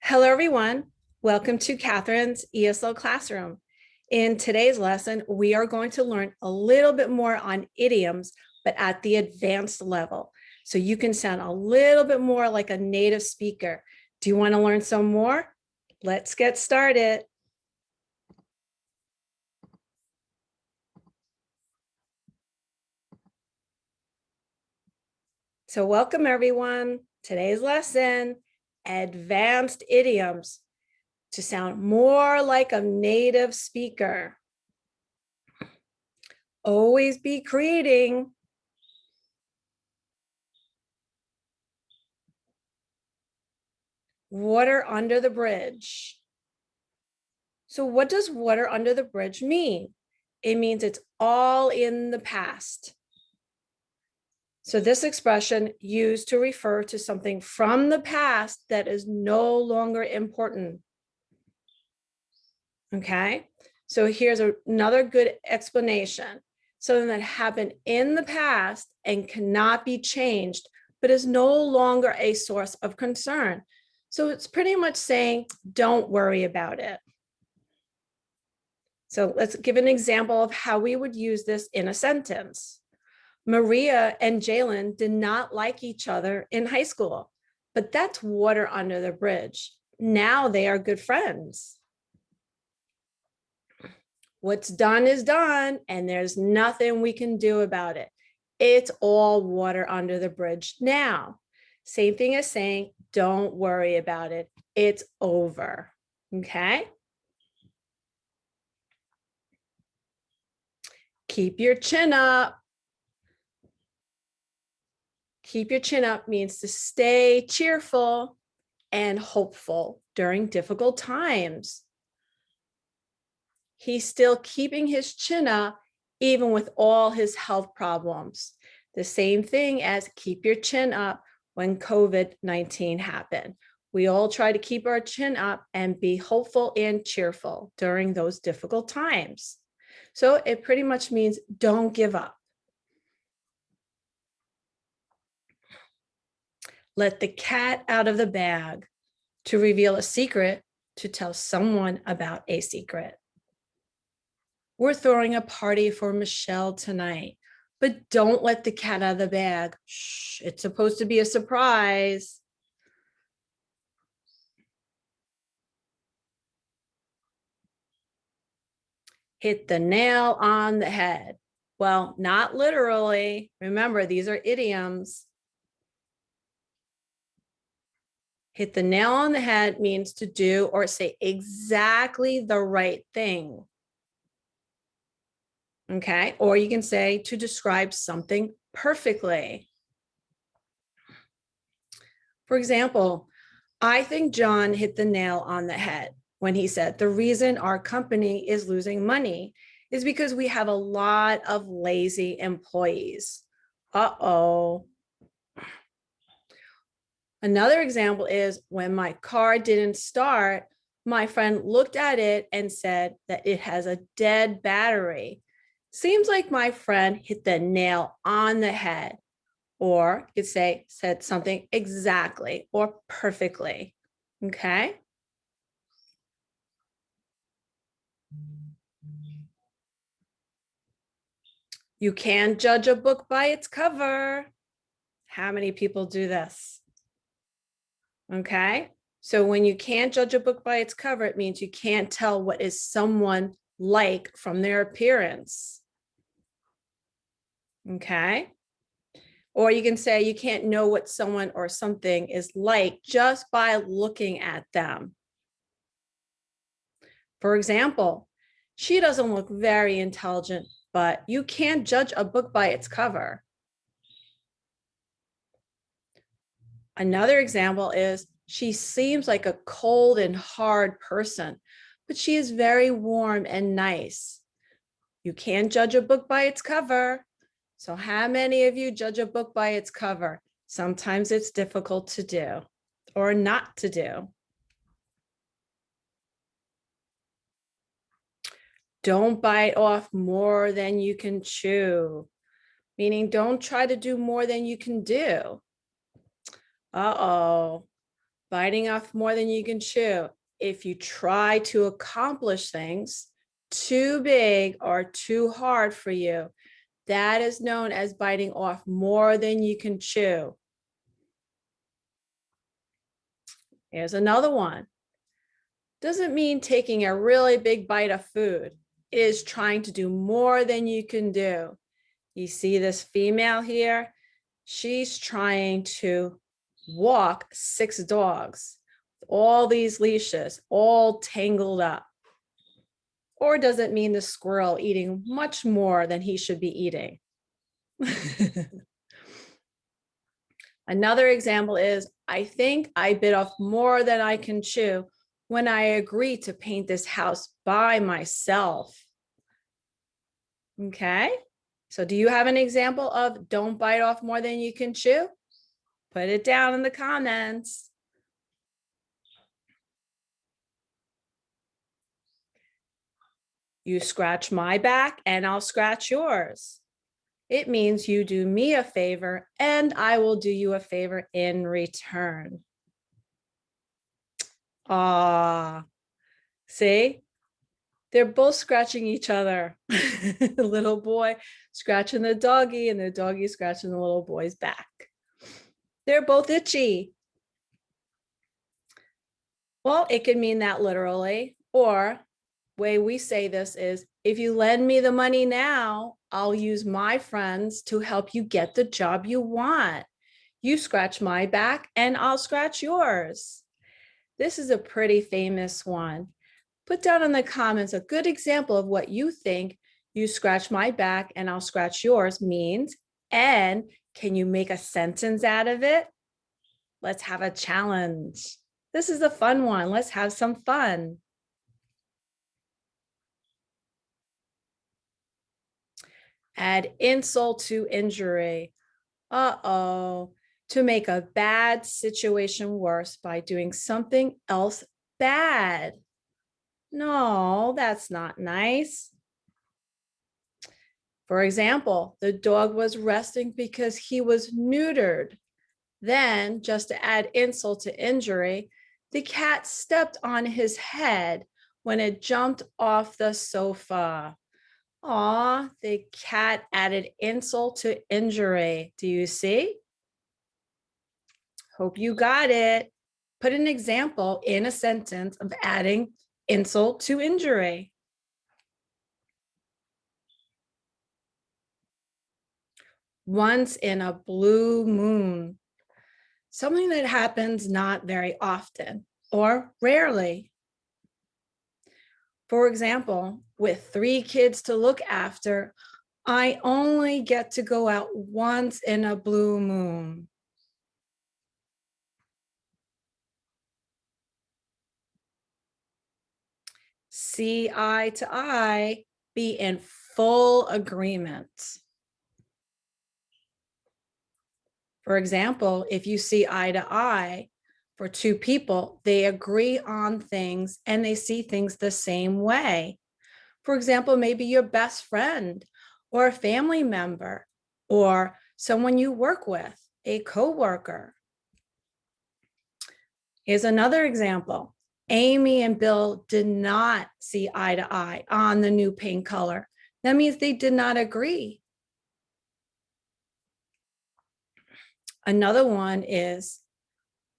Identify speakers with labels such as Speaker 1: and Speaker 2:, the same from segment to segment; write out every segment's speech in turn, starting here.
Speaker 1: Hello, everyone. Welcome to Catherine's ESL Classroom. In today's lesson, we are going to learn a little bit more on idioms, but at the advanced level. So you can sound a little bit more like a native speaker. Do you want to learn some more? Let's get started. So welcome, everyone. Today's lesson, advanced idioms, to sound more like a native speaker. Always be creating. Water under the bridge. So what does water under the bridge mean? It means it's all in the past. So this expression used to refer to something from the past that is no longer important. Okay, so here's another good explanation. Something that happened in the past and cannot be changed, but is no longer a source of concern. So it's pretty much saying, don't worry about it. So let's give an example of how we would use this in a sentence. Maria and Jalen did not like each other in high school, but that's water under the bridge. Now they are good friends. What's done is done, and there's nothing we can do about it. It's all water under the bridge now. Same thing as saying, don't worry about it. It's over. Okay? Keep your chin up. Keep your chin up means to stay cheerful and hopeful during difficult times. He's still keeping his chin up even with all his health problems. The same thing as keep your chin up when COVID-19 happened. We all try to keep our chin up and be hopeful and cheerful during those difficult times. So it pretty much means don't give up. Let the cat out of the bag. To reveal a secret, to tell someone about a secret. We're throwing a party for Michelle tonight, but don't let the cat out of the bag. Shh, it's supposed to be a surprise. Hit the nail on the head. Well, not literally. Remember, these are idioms. Hit the nail on the head means to do or say exactly the right thing. Okay, or you can say to describe something perfectly. For example, I think John hit the nail on the head when he said the reason our company is losing money is because we have a lot of lazy employees. Uh-oh. Another example is when my car didn't start, my friend looked at it and said that it has a dead battery. Seems like my friend hit the nail on the head. Or you could say, said something exactly or perfectly. Okay. You can't judge a book by its cover. How many people do this? Okay. So when you can't judge a book by its cover, it means you can't tell what is someone like from their appearance. Okay. Or you can say you can't know what someone or something is like just by looking at them. For example, she doesn't look very intelligent, but you can't judge a book by its cover. Another example is she seems like a cold and hard person, but she is very warm and nice. You can't judge a book by its cover. So how many of you judge a book by its cover? Sometimes it's difficult to do or not to do. Don't bite off more than you can chew, meaning don't try to do more than you can do. Uh-oh. Biting off more than you can chew. If you try to accomplish things too big or too hard for you, that is known as biting off more than you can chew. Here's another one. Doesn't mean taking a really big bite of food. It is trying to do more than you can do. You see this female here? She's trying to walk 6 dogs, all these leashes, all tangled up. Or does it mean the squirrel eating much more than he should be eating? Another example is, I think I bit off more than I can chew when I agreed to paint this house by myself. Okay, so do you have an example of don't bite off more than you can chew? Put it down in the comments. You scratch my back and I'll scratch yours. It means you do me a favor and I will do you a favor in return. Ah, see? They're both scratching each other. The little boy scratching the doggy and the doggy scratching the little boy's back. They're both itchy. Well, it could mean that literally, or way we say this is, if you lend me the money now, I'll use my friends to help you get the job you want. You scratch my back and I'll scratch yours. This is a pretty famous one. Put down in the comments a good example of what you think you scratch my back and I'll scratch yours means, and can you make a sentence out of it? Let's have a challenge. This is a fun one. Let's have some fun. Add insult to injury. Uh-oh. To make a bad situation worse by doing something else bad. No, that's not nice. For example, the dog was resting because he was neutered. Then, just to add insult to injury, the cat stepped on his head when it jumped off the sofa. Aw, the cat added insult to injury. Do you see? Hope you got it. Put an example in a sentence of adding insult to injury. Once in a blue moon. Something that happens not very often or rarely. For example, with 3 kids to look after, I only get to go out once in a blue moon. See eye to eye, be in full agreement. For example, if you see eye to eye for 2 people, they agree on things and they see things the same way. For example, maybe your best friend or a family member or someone you work with, a coworker. Here's another example. Amy and Bill did not see eye to eye on the new paint color. That means they did not agree. Another one is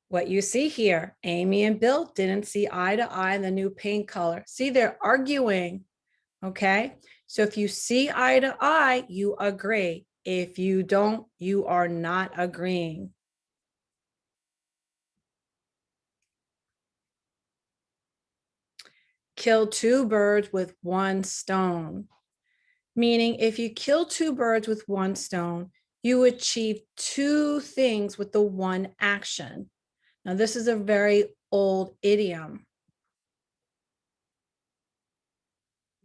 Speaker 1: what you see here. Amy and Bill didn't see eye to eye on the new paint color. See, they're arguing. Okay, so if you see eye to eye, you agree. If you don't, you are not agreeing. Kill 2 birds with 1 stone. Meaning if you kill 2 birds with 1 stone, you achieve 2 things with the one action. Now, this is a very old idiom.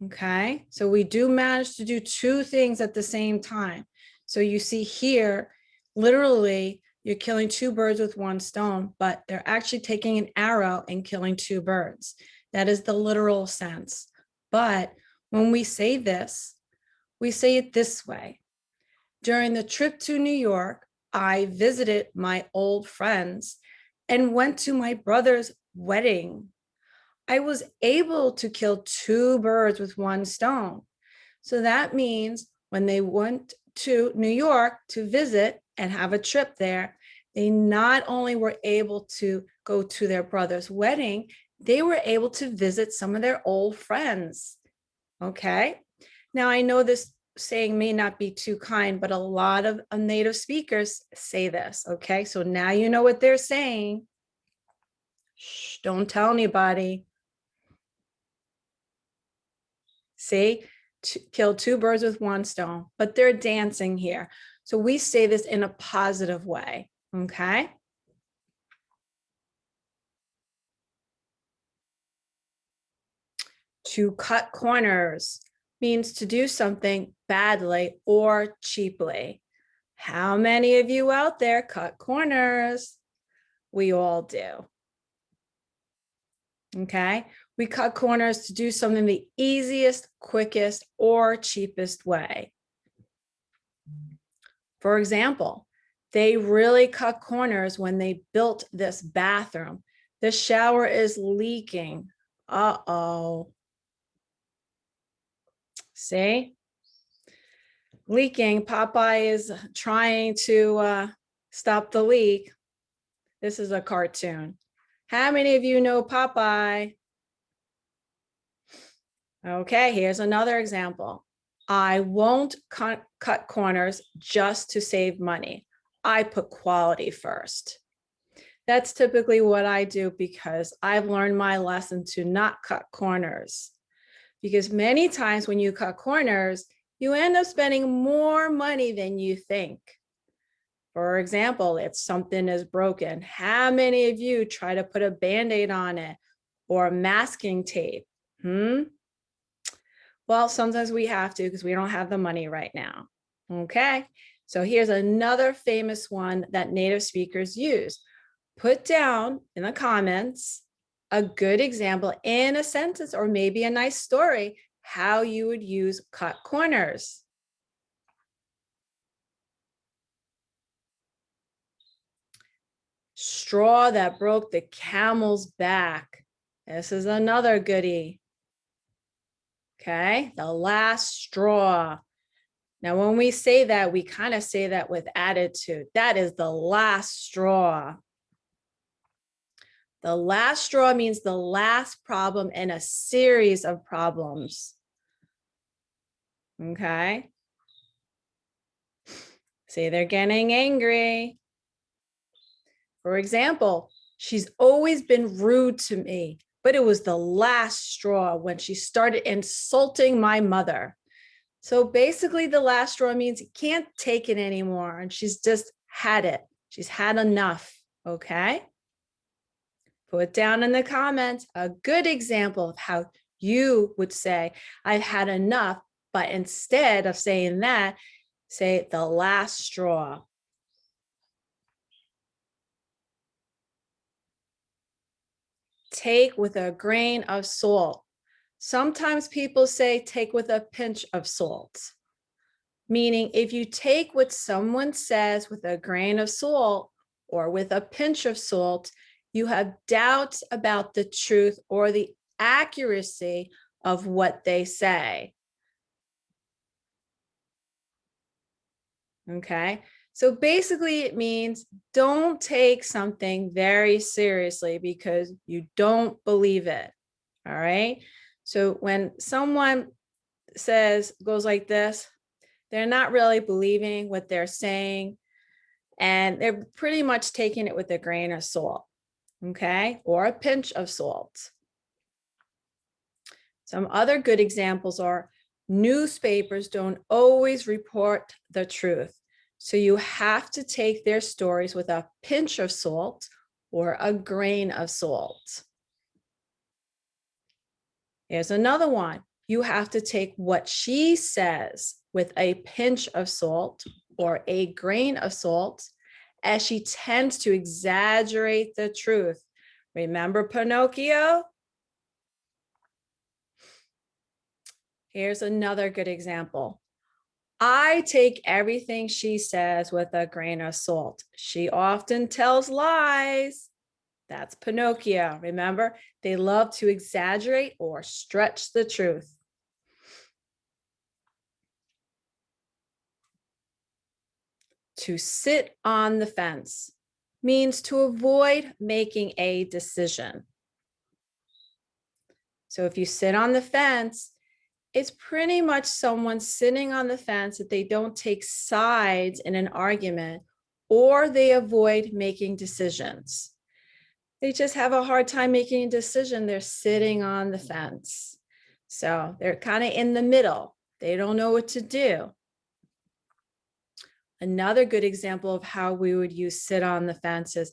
Speaker 1: Okay, so we do manage to do 2 things at the same time. So you see here, literally, you're killing 2 birds with 1 stone, but they're actually taking an arrow and killing 2 birds. That is the literal sense. But when we say this, we say it this way. During the trip to New York, I visited my old friends and went to my brother's wedding. I was able to kill two birds with one stone. So that means when they went to New York to visit and have a trip there, they not only were able to go to their brother's wedding, they were able to visit some of their old friends. Okay. Now, I know this saying may not be too kind, but a lot of native speakers say this. Okay. So now you know what they're saying. Shh, don't tell anybody. See, kill two birds with one stone, but they're dancing here. So we say this in a positive way. Okay. To cut corners means to do something badly or cheaply. How many of you out there cut corners? We all do. Okay. We cut corners to do something the easiest, quickest, or cheapest way. For example, they really cut corners when they built this bathroom. The shower is leaking. Uh-oh. See? Leaking. Popeye is trying to stop the leak. This is a cartoon. How many of you know Popeye? Okay, here's another example. I won't cut corners just to save money. I put quality first. That's typically what I do because I've learned my lesson to not cut corners. Because many times when you cut corners, you end up spending more money than you think. For example, if something is broken, how many of you try to put a Band-Aid on it or masking tape? Well, sometimes we have to because we don't have the money right now. Okay, so here's another famous one that native speakers use. Put down in the comments a good example in a sentence or maybe a nice story how you would use cut corners. Straw that broke the camel's back. This is another goodie. Okay, the last straw. Now, when we say that, we kind of say that with attitude. That is the last straw. The last straw means the last problem in a series of problems. Okay. See, they're getting angry. For example, she's always been rude to me, but it was the last straw when she started insulting my mother. So basically, the last straw means you can't take it anymore. And she's just had it. She's had enough. Okay. Put down in the comments a good example of how you would say, I've had enough. But instead of saying that, say the last straw. Take with a grain of salt. Sometimes people say take with a pinch of salt, meaning if you take what someone says with a grain of salt or with a pinch of salt, you have doubts about the truth or the accuracy of what they say. Okay, so basically it means don't take something very seriously because you don't believe it. All right, so when someone goes like this, they're not really believing what they're saying, and they're pretty much taking it with a grain of salt, okay, or a pinch of salt. Some other good examples are newspapers don't always report the truth. So you have to take their stories with a pinch of salt or a grain of salt. Here's another one. You have to take what she says with a pinch of salt or a grain of salt, as she tends to exaggerate the truth. Remember Pinocchio? Here's another good example. I take everything she says with a grain of salt. She often tells lies. That's Pinocchio. Remember, they love to exaggerate or stretch the truth. To sit on the fence means to avoid making a decision. So if you sit on the fence, it's pretty much someone sitting on the fence that they don't take sides in an argument or they avoid making decisions. They just have a hard time making a decision. They're sitting on the fence. So they're kind of in the middle. They don't know what to do. Another good example of how we would use sit on the fence is,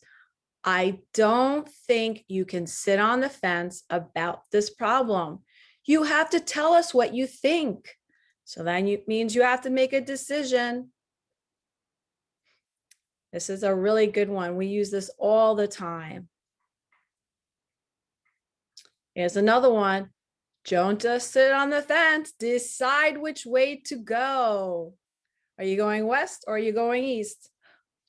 Speaker 1: I don't think you can sit on the fence about this problem. You have to tell us what you think. So then it means you have to make a decision. This is a really good one. We use this all the time. Here's another one. Don't just sit on the fence, decide which way to go. Are you going west or are you going east?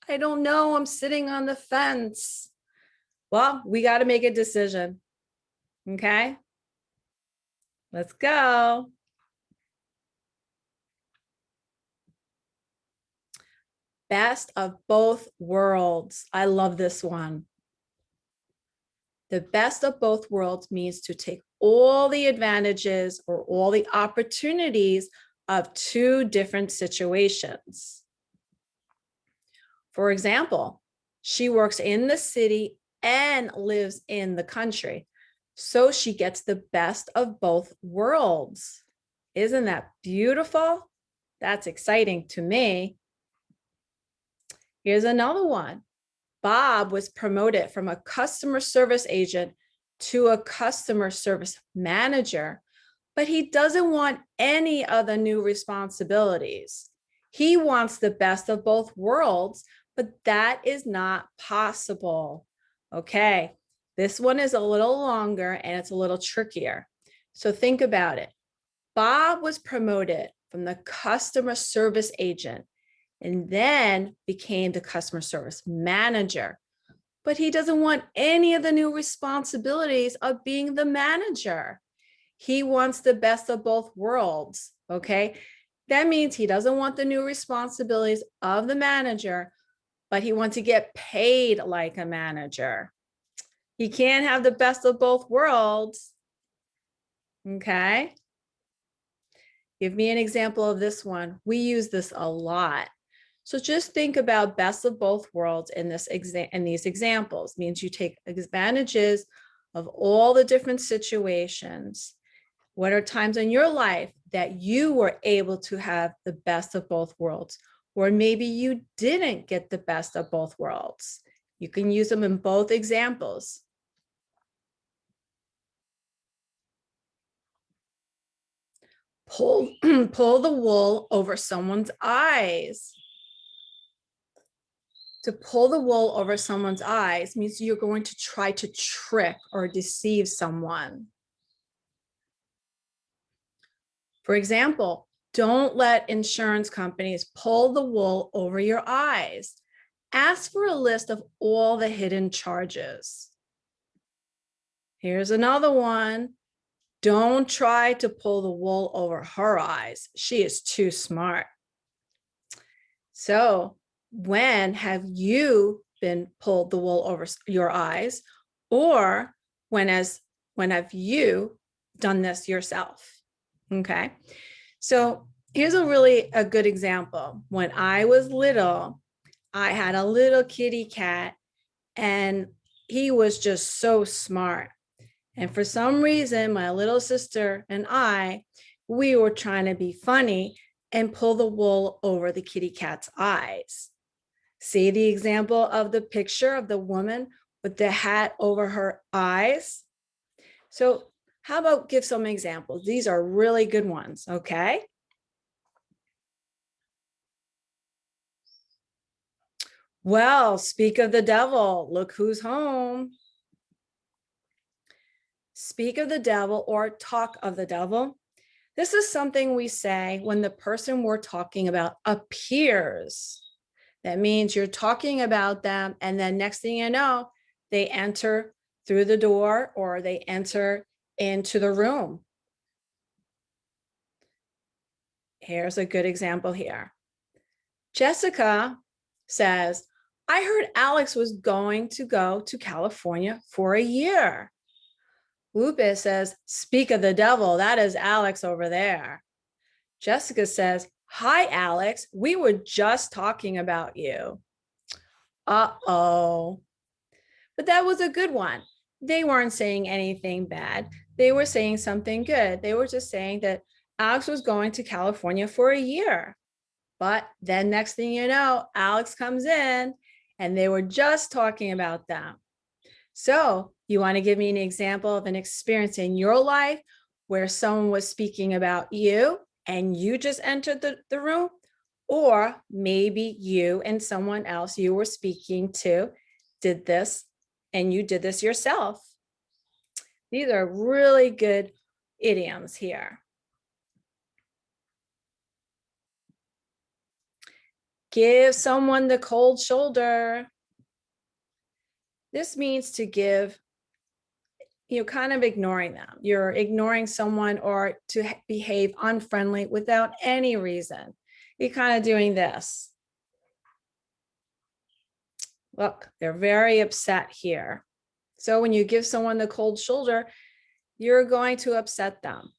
Speaker 1: I don't know, I'm sitting on the fence. Well, we got to make a decision. Okay, let's go. Best of both worlds. I love this one. The best of both worlds means to take all the advantages or all the opportunities of two different situations. For example, she works in the city and lives in the country, so she gets the best of both worlds. Isn't that beautiful? That's exciting to me. Here's another one. Bob was promoted from a customer service agent to a customer service manager, but he doesn't want any of the new responsibilities. He wants the best of both worlds, but that is not possible. Okay, this one is a little longer and it's a little trickier. So think about it. Bob was promoted from the customer service agent and then became the customer service manager. But he doesn't want any of the new responsibilities of being the manager. He wants the best of both worlds, okay? That means he doesn't want the new responsibilities of the manager, but he wants to get paid like a manager. He can't have the best of both worlds, okay? Give me an example of this one. We use this a lot. So just think about best of both worlds in these examples. It means you take advantages of all the different situations. What are times in your life that you were able to have the best of both worlds? Or maybe you didn't get the best of both worlds. You can use them in both examples. Pull the wool over someone's eyes. To pull the wool over someone's eyes means you're going to try to trick or deceive someone. For example, don't let insurance companies pull the wool over your eyes. Ask for a list of all the hidden charges. Here's another one. Don't try to pull the wool over her eyes. She is too smart. So, when have you been pulled the wool over your eyes, or when have you done this yourself? Okay, so here's a good example. When I was little, I had a little kitty cat and he was just so smart. And for some reason, my little sister and we were trying to be funny and pull the wool over the kitty cat's eyes. See the example of the picture of the woman with the hat over her eyes? So how about give some examples? These are really good ones, okay? Well, speak of the devil, look who's home. Speak of the devil or talk of the devil. This is something we say when the person we're talking about appears. That means you're talking about them and then next thing you know, they enter through the door or they enter into the room. Here's a good example here. Jessica says, I heard Alex was going to go to California for a year. Lupe says, speak of the devil, that is Alex over there. Jessica says, hi, Alex, we were just talking about you. Uh-oh. But that was a good one. They weren't saying anything bad. They were saying something good. They were just saying that Alex was going to California for a year. But then next thing you know, Alex comes in and they were just talking about them. So you want to give me an example of an experience in your life where someone was speaking about you and you just entered the room? Or maybe you and someone else you were speaking to did this and you did this yourself. These are really good idioms here. Give someone the cold shoulder. This means to give, kind of ignoring them. You're ignoring someone or to behave unfriendly without any reason. You're kind of doing this. Look, they're very upset here. So when you give someone the cold shoulder, you're going to upset them.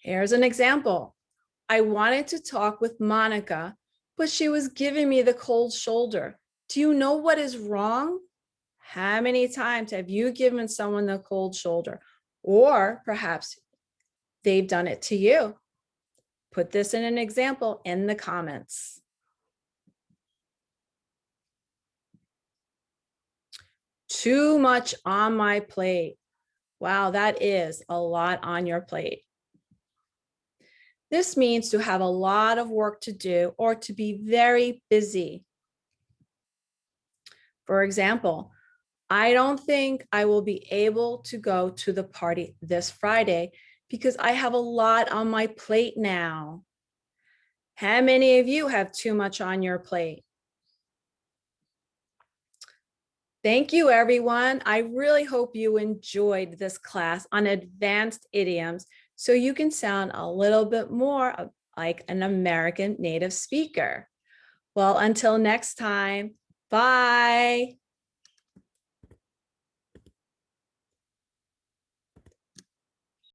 Speaker 1: Here's an example. I wanted to talk with Monica, but she was giving me the cold shoulder. Do you know what is wrong? How many times have you given someone the cold shoulder? Or perhaps they've done it to you. Put this in an example in the comments. Too much on my plate. Wow, that is a lot on your plate. This means to have a lot of work to do or to be very busy. For example, I don't think I will be able to go to the party this Friday because I have a lot on my plate now. How many of you have too much on your plate? Thank you, everyone. I really hope you enjoyed this class on advanced idioms so you can sound a little bit more like an American native speaker. Well, until next time, bye.